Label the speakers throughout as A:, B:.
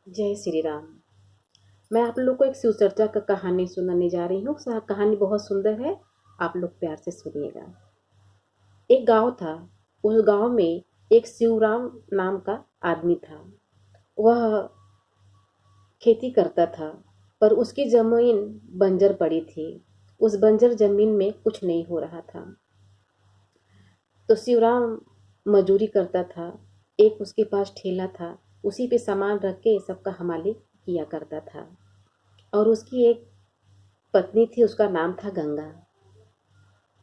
A: जय श्री राम। मैं आप लोग को एक शिव चर्चा का कहानी सुनाने जा रही हूँ। कहानी बहुत सुंदर है, आप लोग प्यार से सुनिएगा। एक गांव था। उस गांव में एक शिवराम नाम का आदमी था। वह खेती करता था, पर उसकी जमीन बंजर पड़ी थी। उस बंजर जमीन में कुछ नहीं हो रहा था। तो शिवराम मजूरी करता था। एक उसके पास ठेला था, उसी पे सामान रख के सबका हमाली किया करता था। और उसकी एक पत्नी थी, उसका नाम था गंगा।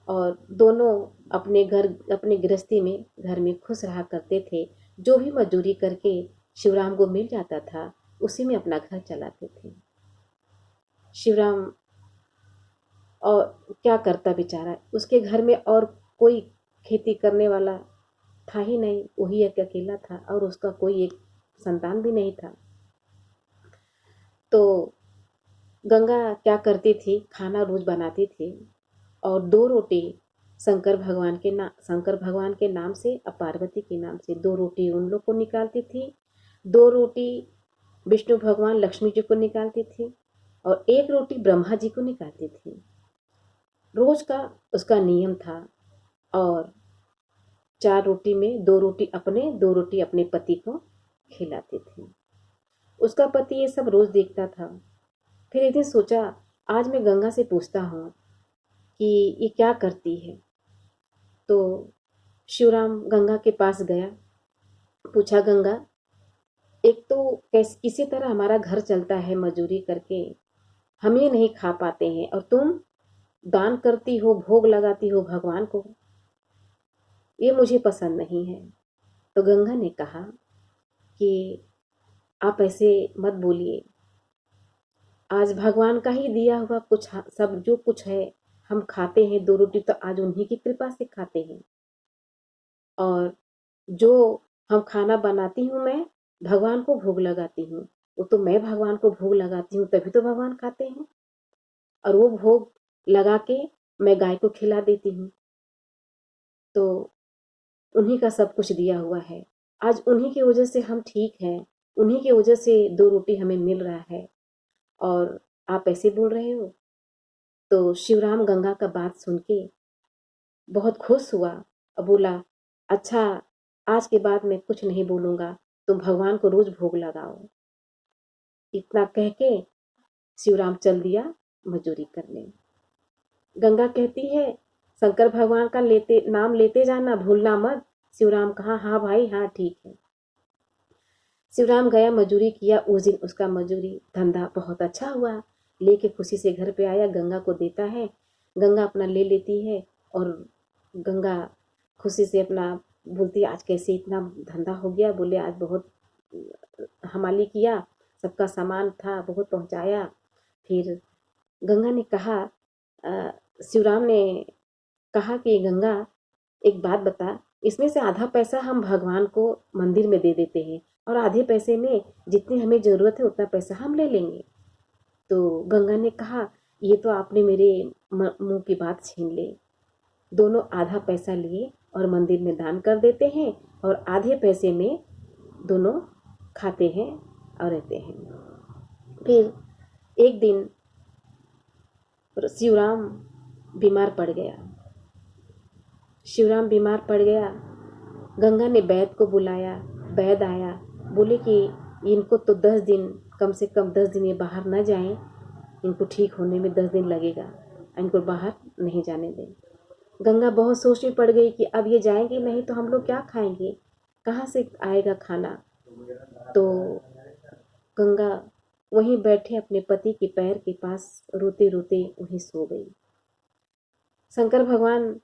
A: और दोनों अपने घर, अपने गृहस्थी में घर में खुश रहा करते थे। जो भी मजदूरी करके शिवराम को मिल जाता था, उसी में अपना घर चलाते थे। शिवराम और क्या करता बेचारा, उसके घर में और कोई खेती करने वाला था ही नहीं। वही एक अकेला था और उसका कोई एक संतान भी नहीं था। तो गंगा क्या करती थी, खाना रोज बनाती थी और दो रोटी शंकर भगवान के नाम से और पार्वती के नाम से दो रोटी उन लोग को निकालती थी। दो रोटी विष्णु भगवान लक्ष्मी जी को निकालती थी और एक रोटी ब्रह्मा जी को निकालती थी। रोज का उसका नियम था। और चार रोटी में दो रोटी अपने पति को खिलाती थी। उसका पति ये सब रोज देखता था। फिर एक दिन सोचा, आज मैं गंगा से पूछता हूँ कि ये क्या करती है। तो शिवराम गंगा के पास गया, पूछा, गंगा, एक तो किसी तरह हमारा घर चलता है मजदूरी करके, हम ये नहीं खा पाते हैं, और तुम दान करती हो, भोग लगाती हो भगवान को, ये मुझे पसंद नहीं है। तो गंगा ने कहा कि आप ऐसे मत बोलिए, आज भगवान का ही दिया हुआ कुछ सब जो कुछ है हम खाते हैं। दो रोटी तो आज उन्हीं की कृपा से खाते हैं। और जो हम खाना बनाती हूँ, मैं भगवान को भोग लगाती हूँ। वो तो मैं भगवान को भोग लगाती हूँ तभी तो भगवान खाते हैं। और वो भोग लगा के मैं गाय को खिला देती हूँ। तो उन्हीं का सब कुछ दिया हुआ है। आज उन्हीं की वजह से हम ठीक हैं। उन्हीं की वजह से दो रोटी हमें मिल रहा है और आप ऐसे बोल रहे हो। तो शिवराम गंगा का बात सुन के बहुत खुश हुआ और बोला, अच्छा, आज के बाद मैं कुछ नहीं बोलूँगा, तुम भगवान को रोज भोग लगाओ। इतना कह के शिवराम चल दिया मजूरी करने। गंगा कहती है, शंकर भगवान का नाम लेते जाना, भूलना मत। शिवराम कहा, हाँ भाई, हाँ ठीक है। शिवराम गया, मजूरी किया। उस दिन उसका मजूरी धंधा बहुत अच्छा हुआ। लेके खुशी से घर पे आया, गंगा को देता है। गंगा अपना ले लेती है और गंगा खुशी से अपना बोलती है, आज कैसे इतना धंधा हो गया। बोले, आज बहुत हमाली किया, सबका सामान था बहुत पहुंचाया। फिर गंगा ने कहा, शिवराम ने कहा कि गंगा, एक बात बता, इसमें से आधा पैसा हम भगवान को मंदिर में दे देते हैं और आधे पैसे में जितनी हमें ज़रूरत है उतना पैसा हम ले लेंगे। तो गंगा ने कहा, ये तो आपने मेरे मुंह की बात छीन ली। दोनों आधा पैसा लिए और मंदिर में दान कर देते हैं और आधे पैसे में दोनों खाते हैं और रहते हैं। फिर एक दिन शिवराम बीमार पड़ गया। शिवराम बीमार पड़ गया। गंगा ने वैद्य को बुलाया। वैद्य आया, बोले कि इनको तो 10 दिन, कम से कम 10 दिन ये बाहर न जाएं, इनको ठीक होने में 10 दिन लगेगा, इनको बाहर नहीं जाने दें। गंगा बहुत सोच में पड़ गई कि अब ये जाएंगे नहीं तो हम लोग क्या खाएंगे, कहाँ से आएगा खाना। तो गंगा वहीं बैठे अपने पति के पैर के पास रोते रोते वहीं सो गई। शंकर भगवान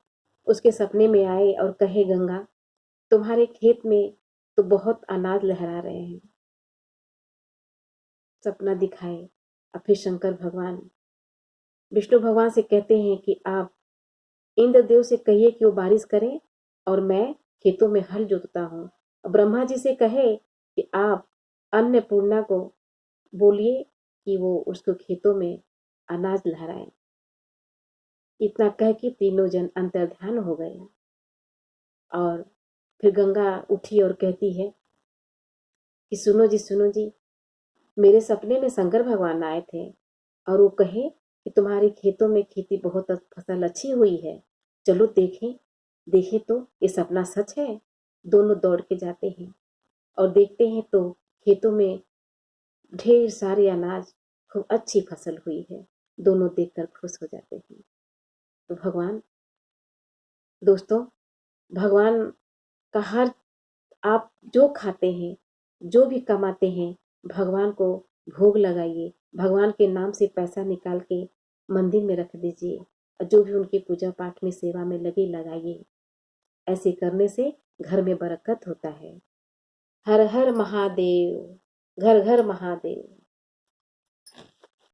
A: उसके सपने में आए और कहे, गंगा, तुम्हारे खेत में तो बहुत अनाज लहरा रहे हैं। सपना दिखाए। और फिर शंकर भगवान विष्णु भगवान से कहते हैं कि आप इंद्रदेव से कहिए कि वो बारिश करें और मैं खेतों में हल जोतता हूँ। ब्रह्मा जी से कहे कि आप अन्नपूर्णा को बोलिए कि वो उसको खेतों में अनाज लहराए। इतना कह के तीनों जन अंतर्ध्यान हो गए। और फिर गंगा उठी और कहती है कि सुनो जी, सुनो जी, मेरे सपने में शंकर भगवान आए थे और वो कहे कि तुम्हारी खेतों में खेती बहुत फसल अच्छी हुई है, चलो देखें। देखें तो ये सपना सच है। दोनों दौड़ के जाते हैं और देखते हैं तो खेतों में ढेर सारे अनाज, खूब अच्छी फसल हुई है। दोनों देखकर खुश हो जाते हैं। तो भगवान, दोस्तों, भगवान का हर, आप जो खाते हैं, जो भी कमाते हैं, भगवान को भोग लगाइए। भगवान के नाम से पैसा निकाल के मंदिर में रख दीजिए और जो भी उनकी पूजा पाठ में सेवा में लगे लगाइए। ऐसे करने से घर में बरकत होता है। हर हर महादेव, घर घर महादेव।